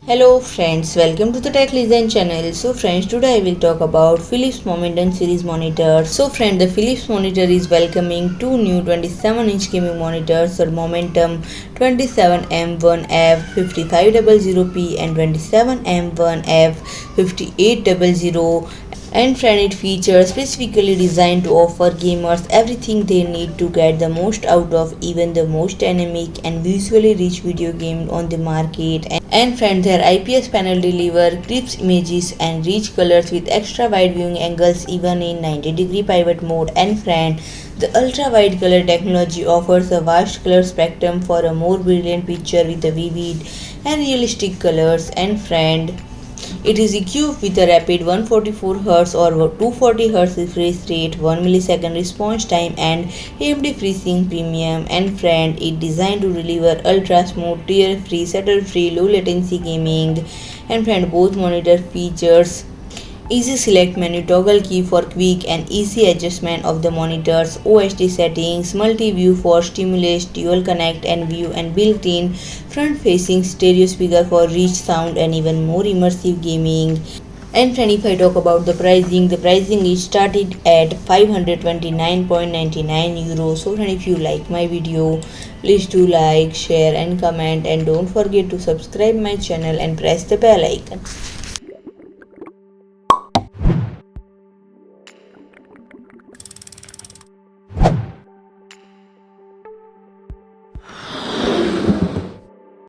Hello friends, welcome to the Tech Design channel. So friends, today I will talk about Philips Momentum series monitor. So friend, the Philips monitor is welcoming two new 27-inch gaming monitors, or Momentum 27M1F5500P and 27M1F5800. And friend, it features specifically designed to offer gamers everything they need to get the most out of even the most dynamic and visually rich video game on the market. And friend, their IPS panel deliver crisp images and rich colors with extra wide viewing angles even in 90-degree pivot mode. And friend, the ultra wide color technology offers a vast color spectrum for a more brilliant picture with the vivid and realistic colors. And friend, it is equipped with a rapid 144Hz or 240Hz refresh rate, 1 millisecond response time, and AMD FreeSync Premium. And friend, it designed to deliver ultra smooth, tear-free, stutter-free, low latency gaming. And friend, both monitor features easy select menu toggle key for quick and easy adjustment of the monitor's OSD settings, multi-view for stimulate, dual connect and view, and built-in front-facing stereo speaker for rich sound and even more immersive gaming. And friend, if I talk about the pricing is started at 529.99 euros. So friend, if you like my video, please do like, share and comment, and don't forget to subscribe my channel and press the bell icon.